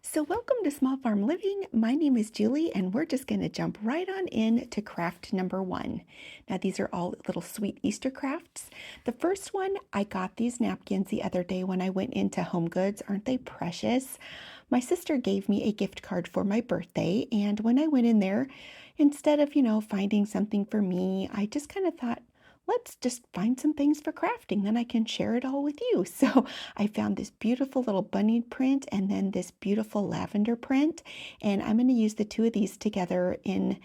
So, welcome to Small Farm Living. My name is Julie, and we're just going to jump right on in to craft number one. Now, these are all little sweet Easter crafts. The first one, I got these napkins the other day when I went into Home Goods. Aren't they precious? My sister gave me a gift card for my birthday, and when I went in there, instead of, finding something for me, I just kind of thought, let's just find some things for crafting, then I can share it all with you. So I found this beautiful little bunny print and then this beautiful lavender print, and I'm going to use the two of these together in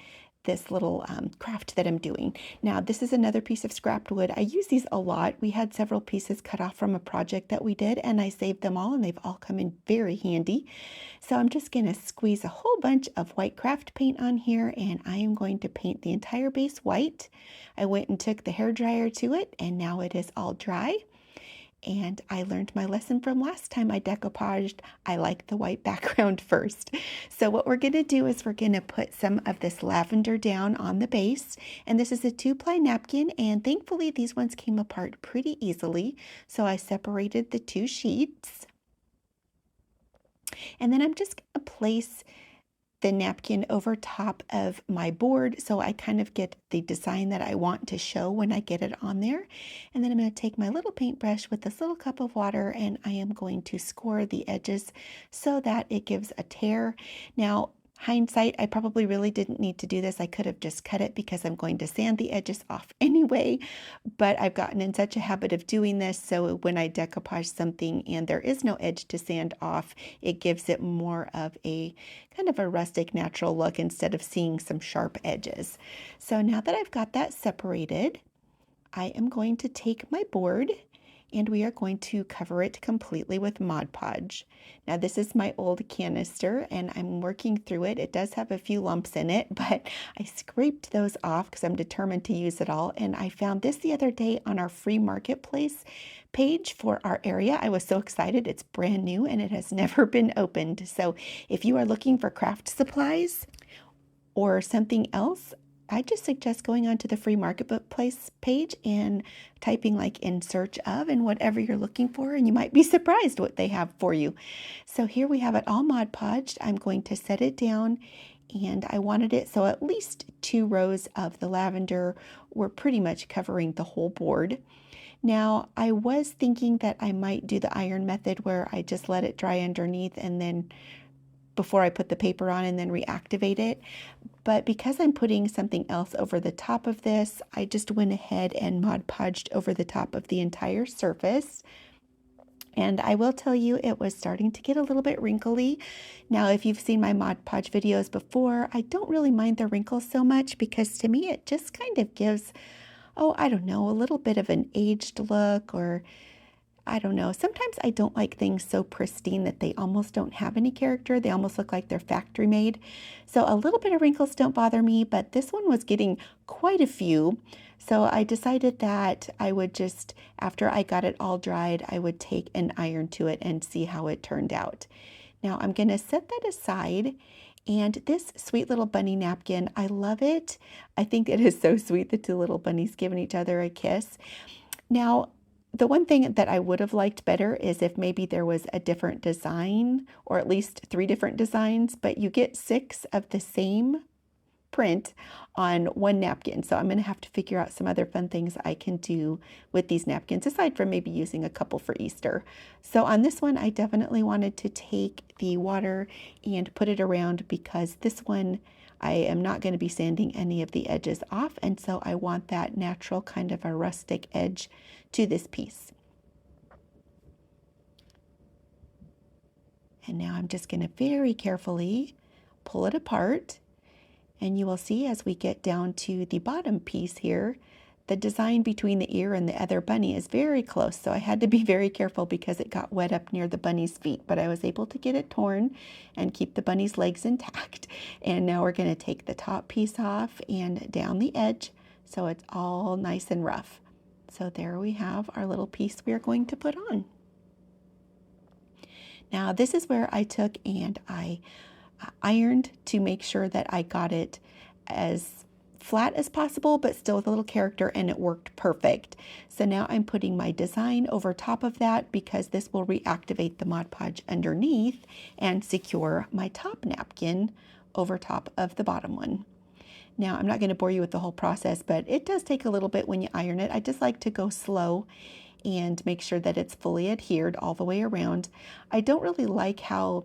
this little craft that I'm doing. Now, this is another piece of scrapped wood. I use these a lot. We had several pieces cut off from a project that we did, and I saved them all, and they've all come in very handy. So I'm just going to squeeze a whole bunch of white craft paint on here, and I am going to paint the entire base white. I went and took the hair dryer to it, and now it is all dry. And I learned my lesson from last time I decoupaged. I like the white background first. So what we're going to do is we're going to put some of this lavender down on the base. And this is a 2-ply napkin, and thankfully these ones came apart pretty easily. So I separated the two sheets. And then I'm just going to place the napkin over top of my board so I kind of get the design that I want to show when I get it on there. And then I'm going to take my little paintbrush with this little cup of water, and I am going to score the edges so that it gives a tear. Now, hindsight, I probably really didn't need to do this. I could have just cut it because I'm going to sand the edges off anyway, but I've gotten in such a habit of doing this, so when I decoupage something and there is no edge to sand off, it gives it more of a kind of a rustic natural look instead of seeing some sharp edges. So now that I've got that separated, I am going to take my board and we are going to cover it completely with Mod Podge. Now this is my old canister and I'm working through it. It does have a few lumps in it, but I scraped those off because I'm determined to use it all. And I found this the other day on our free marketplace page for our area. I was so excited. It's brand new and it has never been opened. So if you are looking for craft supplies or something else, I just suggest going onto the free marketplace page and typing like in search of and whatever you're looking for, and you might be surprised what they have for you. So here we have it all Mod Podged. I'm going to set it down, and I wanted it so at least 2 rows of the lavender were pretty much covering the whole board. Now, I was thinking that I might do the iron method where I just let it dry underneath and then before I put the paper on and then reactivate it. But because I'm putting something else over the top of this, I just went ahead and Mod Podged over the top of the entire surface. And I will tell you, it was starting to get a little bit wrinkly. Now, if you've seen my Mod Podge videos before, I don't really mind the wrinkles so much because to me, it just kind of gives, oh, I don't know, a little bit of an aged look, or I don't know. Sometimes I don't like things so pristine that they almost don't have any character. They almost look like they're factory made. So a little bit of wrinkles don't bother me, but this one was getting quite a few. So I decided that I would just, after I got it all dried, I would take an iron to it and see how it turned out. Now I'm going to set that aside. And this sweet little bunny napkin, I love it. I think it is so sweet, the two little bunnies giving each other a kiss. Now, the one thing that I would have liked better is if maybe there was a different design, or at least 3 different designs, but you get 6 of the same print on one napkin. So I'm going to have to figure out some other fun things I can do with these napkins, aside from maybe using a couple for Easter. So on this one, I definitely wanted to take the water and put it around because this one, I am not going to be sanding any of the edges off, and so I want that natural kind of a rustic edge to this piece. And now I'm just going to very carefully pull it apart, and you will see as we get down to the bottom piece here, the design between the ear and the other bunny is very close, so I had to be very careful because it got wet up near the bunny's feet, but I was able to get it torn and keep the bunny's legs intact. And now we're going to take the top piece off and down the edge so it's all nice and rough. So there we have our little piece we are going to put on. Now this is where I took and I ironed to make sure that I got it as flat as possible, but still with a little character, and it worked perfect. So now I'm putting my design over top of that because this will reactivate the Mod Podge underneath and secure my top napkin over top of the bottom one. Now, I'm not going to bore you with the whole process, but it does take a little bit when you iron it. I just like to go slow and make sure that it's fully adhered all the way around. I don't really like how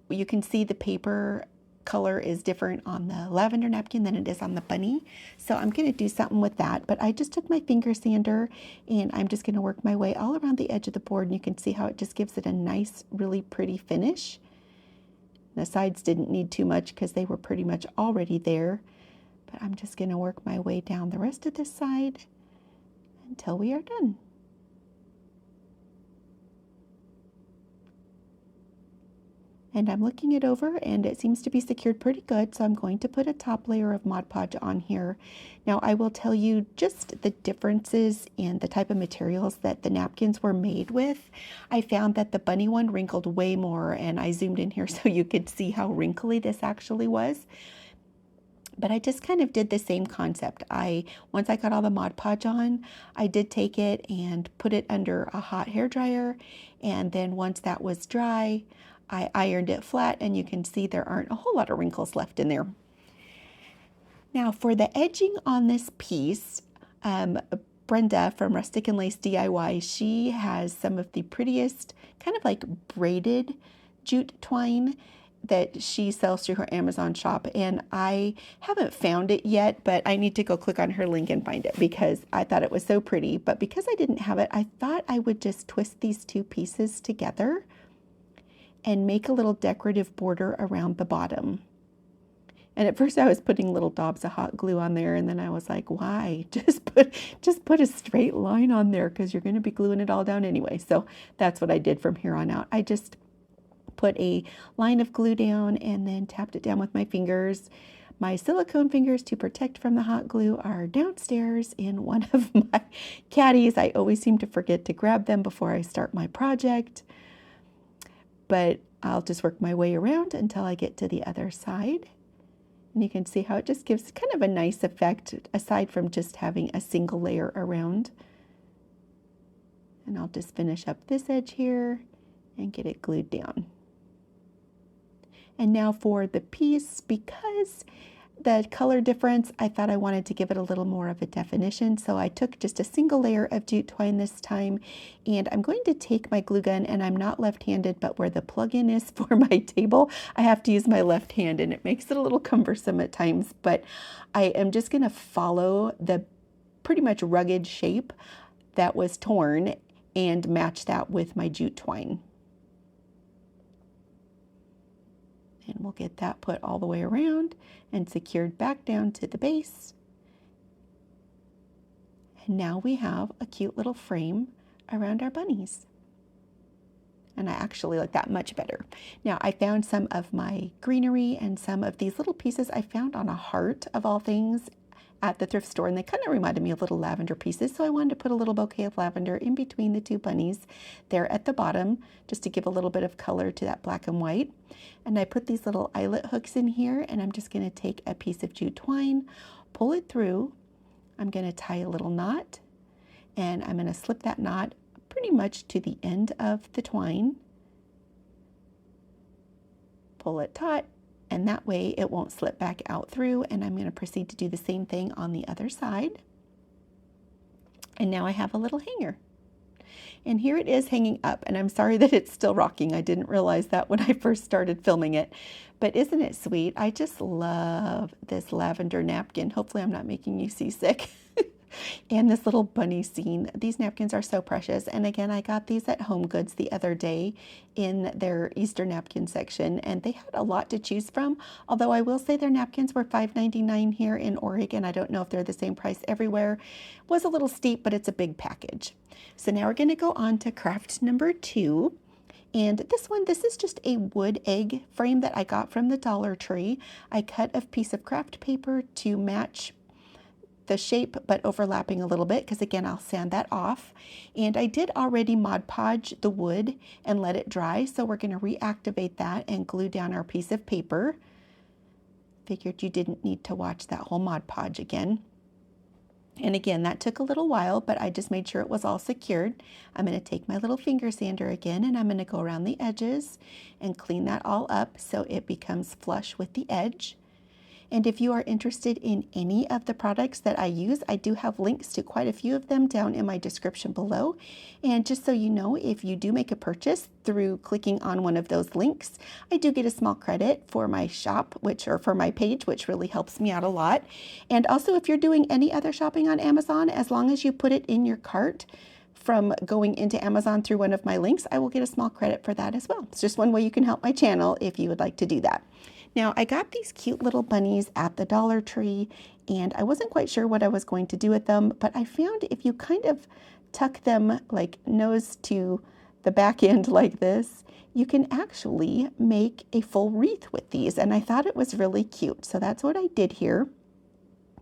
you can see the paper color is different on the lavender napkin than it is on the bunny. So I'm going to do something with that, but I just took my finger sander and I'm just going to work my way all around the edge of the board, and you can see how it just gives it a nice, really pretty finish. The sides didn't need too much because they were pretty much already there, but I'm just going to work my way down the rest of this side until we are done. And I'm looking it over and it seems to be secured pretty good, so I'm going to put a top layer of Mod Podge on here. Now I will tell you just the differences in the type of materials that the napkins were made with. I found that the bunny one wrinkled way more, and I zoomed in here so you could see how wrinkly this actually was. But I just kind of did the same concept. Once I got all the Mod Podge on, I did take it and put it under a hot hair dryer, and then once that was dry, I ironed it flat, and you can see there aren't a whole lot of wrinkles left in there. Now for the edging on this piece, Brenda from Rustic and Lace DIY, she has some of the prettiest kind of like braided jute twine that she sells through her Amazon shop, and I haven't found it yet, but I need to go click on her link and find it because I thought it was so pretty. But because I didn't have it, I thought I would just twist these two pieces together and make a little decorative border around the bottom. And at first I was putting little daubs of hot glue on there, and then I was like, why? Just put a straight line on there because you're going to be gluing it all down anyway. So that's what I did from here on out. I just put a line of glue down and then tapped it down with my fingers. My silicone fingers to protect from the hot glue are downstairs in one of my caddies. I always seem to forget to grab them before I start my project, but I'll just work my way around until I get to the other side. And you can see how it just gives kind of a nice effect aside from just having a single layer around. And I'll just finish up this edge here and get it glued down. And now for the piece, because the color difference, I thought I wanted to give it a little more of a definition. So I took just a single layer of jute twine this time, and I'm going to take my glue gun, and I'm not left-handed, but where the plug-in is for my table, I have to use my left hand, and it makes it a little cumbersome at times, but I am just going to follow the pretty much rugged shape that was torn and match that with my jute twine. And we'll get that put all the way around and secured back down to the base. And now we have a cute little frame around our bunnies. And I actually like that much better. Now I found some of my greenery and some of these little pieces I found on a heart of all things at the thrift store, and they kind of reminded me of little lavender pieces, so I wanted to put a little bouquet of lavender in between the two bunnies there at the bottom, just to give a little bit of color to that black and white. And I put these little eyelet hooks in here, and I'm just going to take a piece of jute twine, pull it through. I'm going to tie a little knot, and I'm going to slip that knot pretty much to the end of the twine. Pull it taut, and that way it won't slip back out through, and I'm going to proceed to do the same thing on the other side. And now I have a little hanger. And here it is hanging up, and I'm sorry that it's still rocking. I didn't realize that when I first started filming it. But isn't it sweet? I just love this lavender napkin. Hopefully I'm not making you seasick. And this little bunny scene. These napkins are so precious. And again, I got these at Home Goods the other day in their Easter napkin section, and they had a lot to choose from. Although I will say their napkins were $5.99 here in Oregon. I don't know if they're the same price everywhere. It was a little steep, but it's a big package. So now we're going to go on to craft number 2. And this is just a wood egg frame that I got from the Dollar Tree. I cut a piece of craft paper to match the shape, but overlapping a little bit, because again, I'll sand that off. And I did already Mod Podge the wood and let it dry, so we're going to reactivate that and glue down our piece of paper. figured you didn't need to watch that whole Mod Podge again. And again, that took a little while, but I just made sure it was all secured. I'm going to take my little finger sander again, and I'm going to go around the edges and clean that all up so it becomes flush with the edge. And if you are interested in any of the products that I use, I do have links to quite a few of them down in my description below. And just so you know, if you do make a purchase through clicking on one of those links, I do get a small credit for my shop, or for my page, which really helps me out a lot. And also, if you're doing any other shopping on Amazon, as long as you put it in your cart from going into Amazon through one of my links, I will get a small credit for that as well. It's just one way you can help my channel if you would like to do that. Now, I got these cute little bunnies at the Dollar Tree, and I wasn't quite sure what I was going to do with them, but I found if you kind of tuck them like nose to the back end like this, you can actually make a full wreath with these, and I thought it was really cute. So that's what I did here.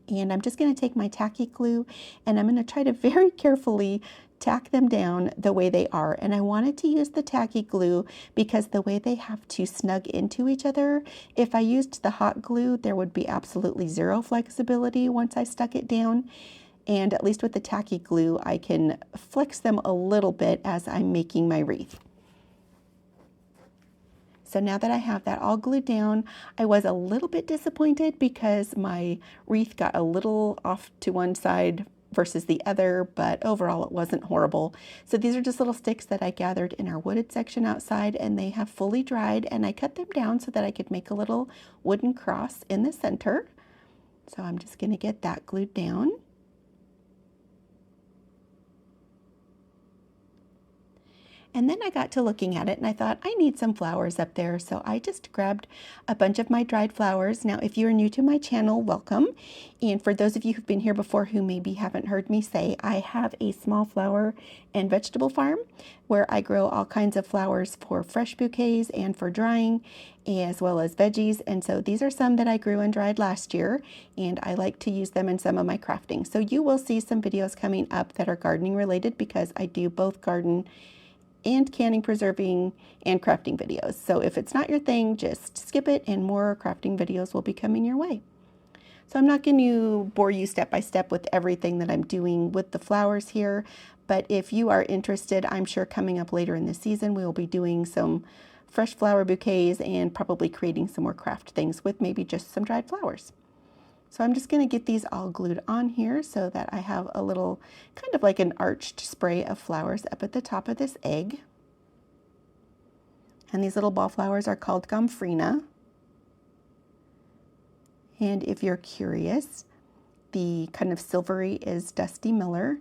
And I'm just going to take my tacky glue, and I'm going to try to very carefully tack them down the way they are. And I wanted to use the tacky glue because the way they have to snug into each other, if I used the hot glue, there would be absolutely zero flexibility once I stuck it down. And at least with the tacky glue, I can flex them a little bit as I'm making my wreath. So now that I have that all glued down, I was a little bit disappointed because my wreath got a little off to one side versus the other, but overall it wasn't horrible. So these are just little sticks that I gathered in our wooded section outside, and they have fully dried, and I cut them down so that I could make a little wooden cross in the center. So I'm just going to get that glued down. And then I got to looking at it and I thought, I need some flowers up there. So I just grabbed a bunch of my dried flowers. Now, if you're new to my channel, welcome. And for those of you who've been here before who maybe haven't heard me say, I have a small flower and vegetable farm where I grow all kinds of flowers for fresh bouquets and for drying, as well as veggies. And so these are some that I grew and dried last year, and I like to use them in some of my crafting. So you will see some videos coming up that are gardening related because I do both garden and canning, preserving, and crafting videos. So if it's not your thing, just skip it and more crafting videos will be coming your way. So I'm not going to bore you step by step with everything that I'm doing with the flowers here, but if you are interested, I'm sure coming up later in the season, we will be doing some fresh flower bouquets and probably creating some more craft things with maybe just some dried flowers. So I'm just going to get these all glued on here so that I have a little kind of like an arched spray of flowers up at the top of this egg. And these little ball flowers are called Gomphrena. And if you're curious, the kind of silvery is Dusty Miller.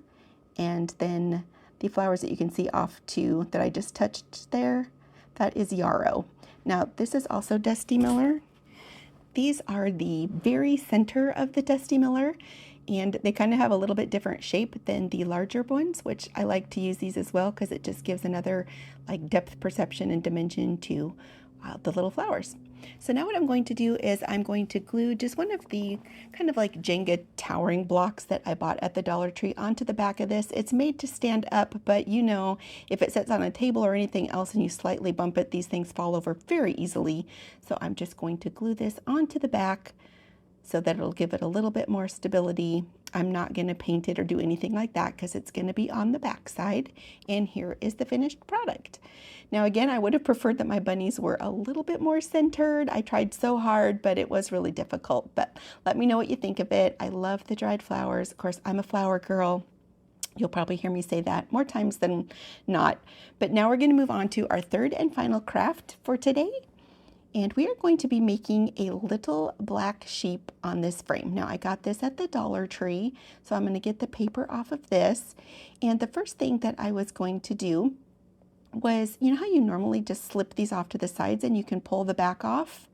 And then the flowers that you can see off to that I just touched there, that is Yarrow. Now this is also Dusty Miller. These are the very center of the Dusty Miller, and they kind of have a little bit different shape than the larger ones, which I like to use these as well because it just gives another like depth perception and dimension to the little flowers. So now what I'm going to do is I'm going to glue just one of the kind of like Jenga towering blocks that I bought at the Dollar Tree onto the back of this. It's made to stand up, but you know, if it sits on a table or anything else and you slightly bump it, these things fall over very easily. So I'm just going to glue this onto the back so that it'll give it a little bit more stability. I'm not going to paint it or do anything like that because it's going to be on the back side. And here is the finished product. Now again, I would have preferred that my bunnies were a little bit more centered. I tried so hard, but it was really difficult. But let me know what you think of it. I love the dried flowers. Of course, I'm a flower girl. You'll probably hear me say that more times than not. But now we're going to move on to our third and final craft for today. And we are going to be making a little black sheep on this frame. Now I got this at the Dollar Tree, so I'm going to get the paper off of this. And the first thing that I was going to do was, you know how you normally just slip these off to the sides and you can pull the back off?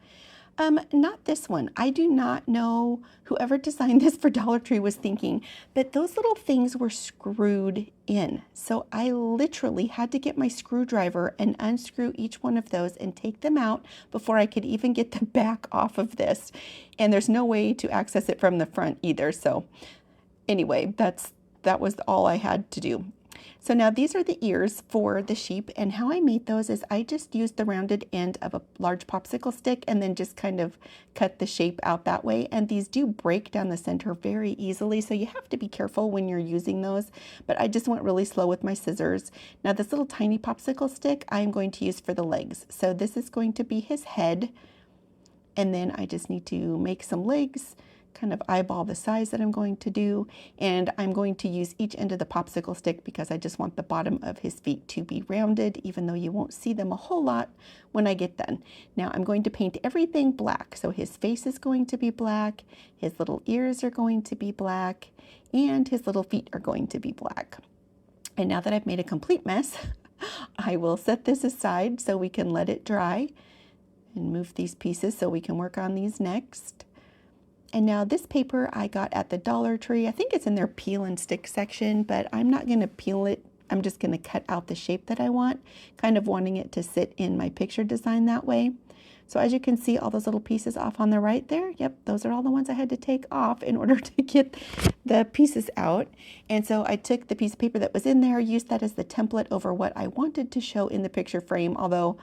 Not this one. I do not know whoever designed this for Dollar Tree was thinking, but those little things were screwed in. So I literally had to get my screwdriver and unscrew each one of those and take them out before I could even get the back off of this. And there's no way to access it from the front either. So anyway, that was all I had to do. So now these are the ears for the sheep, and how I made those is I just used the rounded end of a large popsicle stick and then just kind of cut the shape out that way. And these do break down the center very easily, so you have to be careful when you're using those, but I just went really slow with my scissors. Now this little tiny popsicle stick I'm going to use for the legs. So this is going to be his head, and then I just need to make some legs, kind of eyeball the size that I'm going to do, and I'm going to use each end of the popsicle stick because I just want the bottom of his feet to be rounded, even though you won't see them a whole lot when I get done. Now I'm going to paint everything black. So his face is going to be black, his little ears are going to be black, and his little feet are going to be black. And now that I've made a complete mess, I will set this aside so we can let it dry and move these pieces so we can work on these next. And now this paper I got at the Dollar Tree. I think it's in their peel and stick section, but I'm not going to peel it. I'm just going to cut out the shape that I want, kind of wanting it to sit in my picture design that way. So as you can see, all those little pieces off on the right there, yep, those are all the ones I had to take off in order to get the pieces out. And so I took the piece of paper that was in there, used that as the template over what I wanted to show in the picture frame, although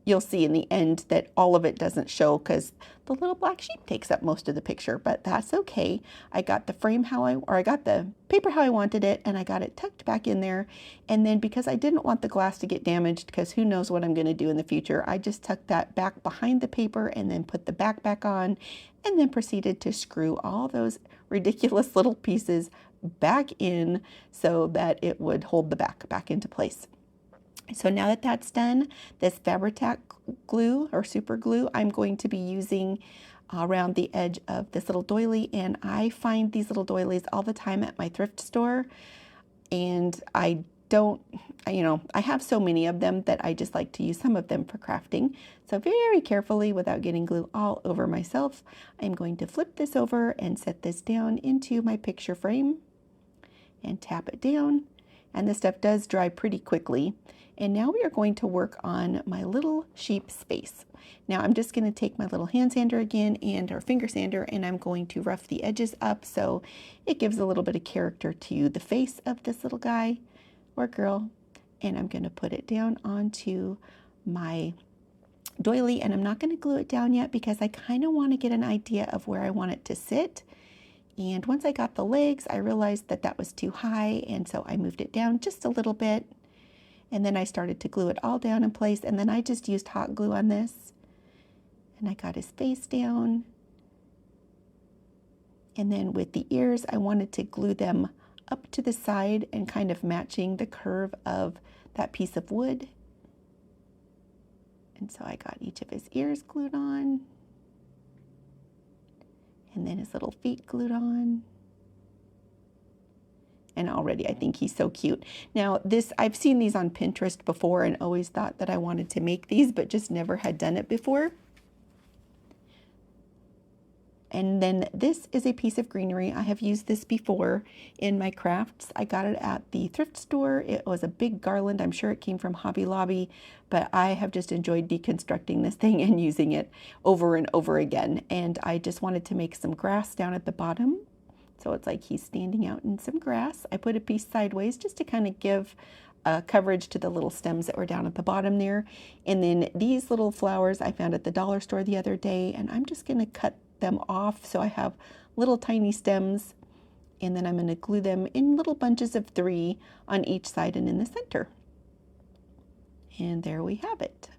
you'll see in the end that all of it doesn't show because the little black sheep takes up most of the picture, but that's okay. I got the frame I got the paper how I wanted it, and I got it tucked back in there. And then because I didn't want the glass to get damaged, because who knows what I'm going to do in the future, I just tucked that back behind the paper and then put the back on, and then proceeded to screw all those ridiculous little pieces back in so that it would hold the back into place. So now that that's done, this Fabri-Tac glue or super glue I'm going to be using around the edge of this little doily, and I find these little doilies all the time at my thrift store, and I have so many of them that I just like to use some of them for crafting. So very carefully, without getting glue all over myself, I'm going to flip this over and set this down into my picture frame and tap it down. And this stuff does dry pretty quickly. And now we are going to work on my little sheep space. Now I'm just going to take my little hand sander again or finger sander, and I'm going to rough the edges up so it gives a little bit of character to the face of this little guy or girl. And I'm going to put it down onto my doily, and I'm not going to glue it down yet because I kind of want to get an idea of where I want it to sit. And once I got the legs, I realized that that was too high, and so I moved it down just a little bit. And then I started to glue it all down in place, and then I just used hot glue on this. And I got his face down. And then with the ears, I wanted to glue them up to the side and kind of matching the curve of that piece of wood. And so I got each of his ears glued on. And then his little feet glued on. And already I think he's so cute. Now I've seen these on Pinterest before and always thought that I wanted to make these, but just never had done it before. And then this is a piece of greenery. I have used this before in my crafts. I got it at the thrift store. It was a big garland. I'm sure it came from Hobby Lobby, but I have just enjoyed deconstructing this thing and using it over and over again. And I just wanted to make some grass down at the bottom. So it's like he's standing out in some grass. I put a piece sideways just to kind of give coverage to the little stems that were down at the bottom there. And then these little flowers I found at the dollar store the other day, and I'm just going to cut them off so I have little tiny stems, and then I'm going to glue them in little bunches of 3 on each side and in the center. And there we have it.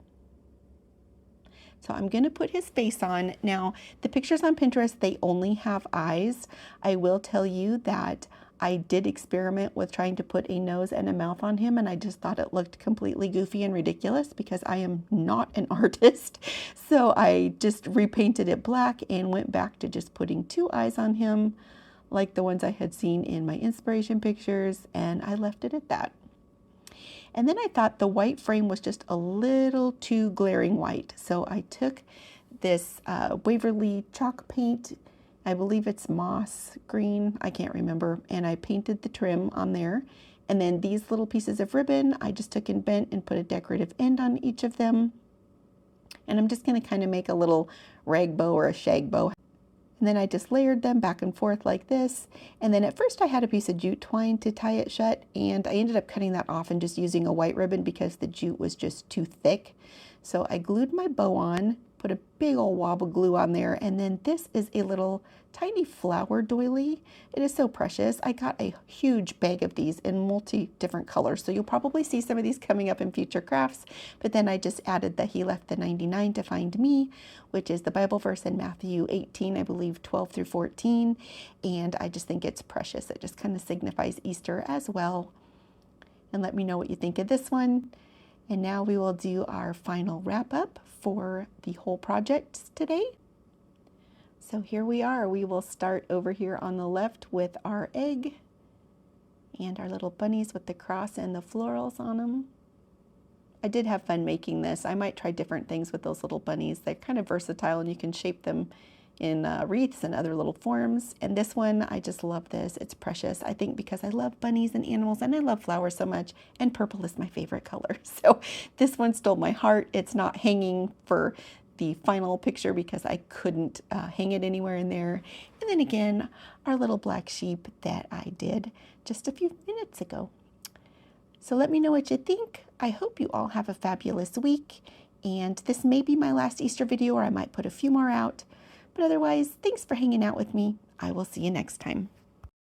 So I'm going to put his face on. Now, the pictures on Pinterest, they only have eyes. I will tell you that I did experiment with trying to put a nose and a mouth on him, and I just thought it looked completely goofy and ridiculous because I am not an artist. So I just repainted it black and went back to just putting 2 eyes on him, like the ones I had seen in my inspiration pictures, and I left it at that. And then I thought the white frame was just a little too glaring white. So I took this Waverly chalk paint, I believe it's moss green, I can't remember, and I painted the trim on there. And then these little pieces of ribbon, I just took and bent and put a decorative end on each of them. And I'm just going to kind of make a little rag bow or a shag bow. And then I just layered them back and forth like this. And then at first I had a piece of jute twine to tie it shut, and I ended up cutting that off and just using a white ribbon because the jute was just too thick. So I glued my bow on, put a big old wad of glue on there, and then this is a little tiny flower doily. It is so precious. I got a huge bag of these in multi different colors, so you'll probably see some of these coming up in future crafts, but then I just added that he left the 99 to find me, which is the Bible verse in Matthew 18, I believe 12 through 14, and I just think it's precious. It just kind of signifies Easter as well. And let me know what you think of this one. And now we will do our final wrap up for the whole project today. So here we are. We will start over here on the left with our egg and our little bunnies with the cross and the florals on them. I did have fun making this. I might try different things with those little bunnies. They're kind of versatile and you can shape them in wreaths and other little forms. And this one, I just love this. It's precious. I think because I love bunnies and animals and I love flowers so much, and purple is my favorite color. So this one stole my heart. It's not hanging for the final picture because I couldn't hang it anywhere in there. And then again, our little black sheep that I did just a few minutes ago. So let me know what you think. I hope you all have a fabulous week. And this may be my last Easter video, or I might put a few more out. But otherwise, thanks for hanging out with me. I will see you next time.